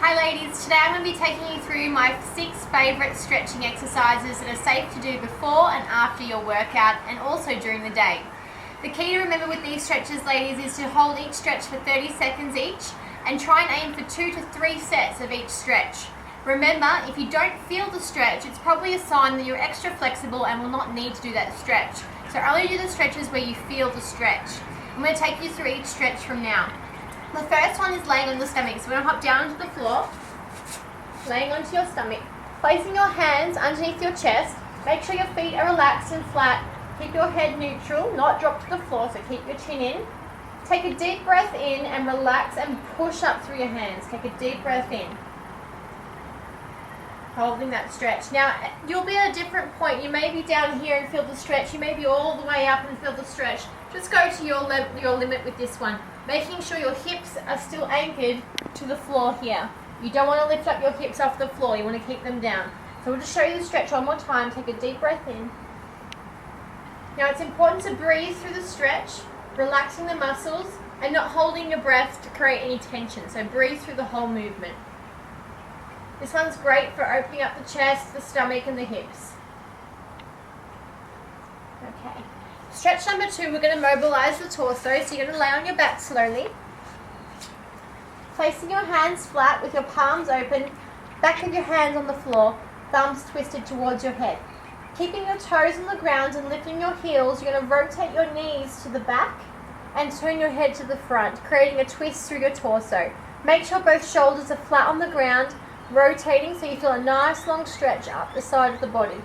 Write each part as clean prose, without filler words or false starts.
Hi ladies, today I'm going to be taking you through my 6 favourite stretching exercises that are safe to do before and after your workout and also during the day. The key to remember with these stretches, ladies, is to hold each stretch for 30 seconds each and try and aim for 2 to 3 sets of each stretch. Remember, if you don't feel the stretch, it's probably a sign that you're extra flexible and will not need to do that stretch. So only do the stretches where you feel the stretch. I'm going to take you through each stretch from now. The first one is laying on the stomach. So we're going to hop down onto the floor, laying onto your stomach, placing your hands underneath your chest. Make sure your feet are relaxed and flat. Keep your head neutral, not drop to the floor, so keep your chin in. Take a deep breath in and relax and push up through your hands. Take a deep breath in. Holding that stretch. Now, you'll be at a different point. You may be down here and feel the stretch. You may be all the way up and feel the stretch. Just go to your limit with this one. Making sure your hips are still anchored to the floor here. You don't want to lift up your hips off the floor. You want to keep them down. So we'll just show you the stretch one more time. Take a deep breath in. Now, it's important to breathe through the stretch, relaxing the muscles and not holding your breath to create any tension. So breathe through the whole movement. This one's great for opening up the chest, the stomach and the hips. Okay. Stretch number 2, we're going to mobilize the torso. So you're going to lay on your back slowly. Placing your hands flat with your palms open, back of your hands on the floor, thumbs twisted towards your head. Keeping your toes on the ground and lifting your heels, you're going to rotate your knees to the back and turn your head to the front, creating a twist through your torso. Make sure both shoulders are flat on the ground, rotating so you feel a nice long stretch up the side of the body.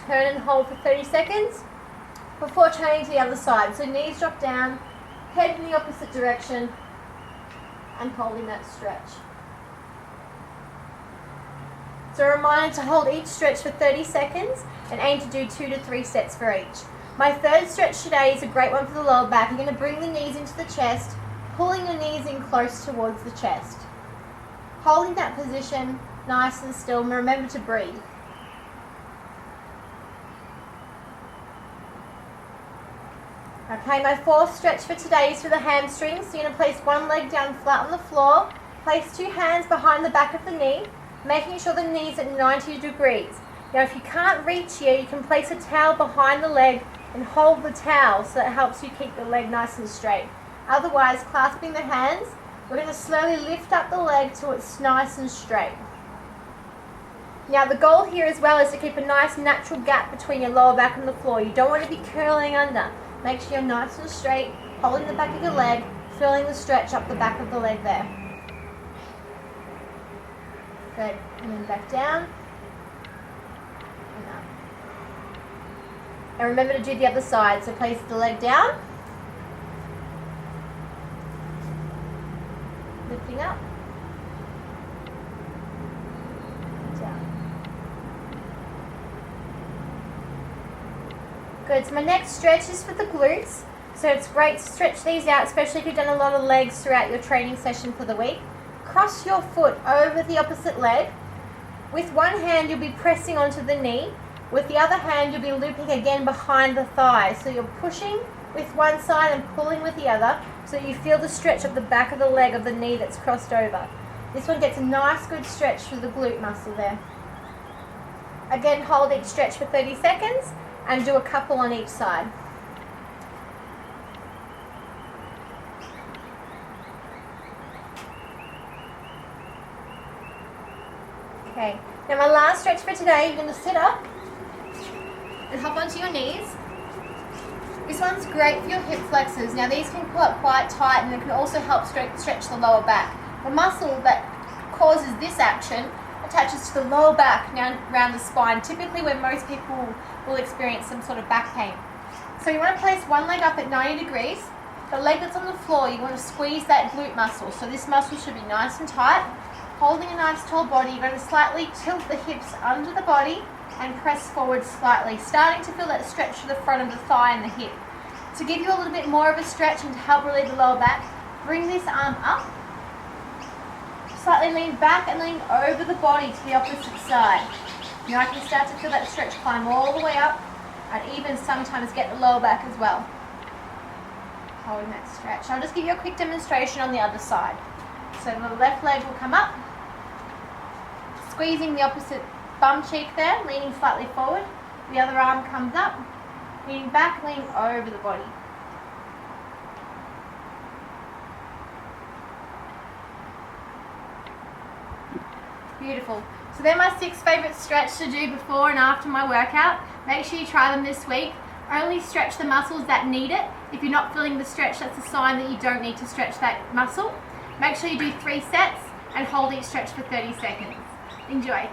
Turn and hold for 30 seconds before turning to the other side. So knees drop down, head in the opposite direction, and holding that stretch. So a reminder to hold each stretch for 30 seconds and aim to do 2 to 3 sets for each. My third stretch today is a great one for the lower back. You're going to bring the knees into the chest, pulling your knees in close towards the chest. Holding that position nice and still, and remember to breathe. Okay, my fourth stretch for today is for the hamstrings. So you're going to place one leg down flat on the floor, place 2 hands behind the back of the knee, making sure the knee's at 90 degrees. Now if you can't reach here, you can place a towel behind the leg and hold the towel so that helps you keep the leg nice and straight. Otherwise, clasping the hands, we're going to slowly lift up the leg till it's nice and straight. Now the goal here as well is to keep a nice natural gap between your lower back and the floor. You don't want to be curling under. Make sure you're nice and straight, holding the back of your leg, feeling the stretch up the back of the leg there. Good, and then back down, and up. And remember to do the other side, so place the leg down, lifting up, down. Good, so my next stretch is for the glutes. So it's great to stretch these out, especially if you've done a lot of legs throughout your training session for the week. Cross your foot over the opposite leg. With one hand, you'll be pressing onto the knee. With the other hand, you'll be looping again behind the thigh. So you're pushing with one side and pulling with the other, so you feel the stretch of the back of the leg of the knee that's crossed over. This one gets a nice good stretch through the glute muscle there. Again, hold each stretch for 30 seconds and do a couple on each side. Okay, now my last stretch for today, you're going to sit up and hop onto your knees. This one's great for your hip flexors. Now these can pull up quite tight and it can also help stretch the lower back. The muscle that causes this action attaches to the lower back now around the spine, typically where most people will experience some sort of back pain. So you want to place one leg up at 90 degrees. The leg that's on the floor, you want to squeeze that glute muscle. So this muscle should be nice and tight. Holding a nice tall body, you're going to slightly tilt the hips under the body and press forward slightly, starting to feel that stretch to the front of the thigh and the hip. To give you a little bit more of a stretch and to help relieve the lower back, bring this arm up, slightly lean back and lean over the body to the opposite side. Now I can start to feel that stretch climb all the way up and even sometimes get the lower back as well. Holding that stretch. I'll just give you a quick demonstration on the other side. So the left leg will come up, squeezing the opposite bum cheek there, leaning slightly forward. The other arm comes up, leaning back, leaning over the body. Beautiful. So they're my 6 favourite stretches to do before and after my workout. Make sure you try them this week. Only stretch the muscles that need it. If you're not feeling the stretch, that's a sign that you don't need to stretch that muscle. Make sure you do 3 sets and hold each stretch for 30 seconds. Enjoy.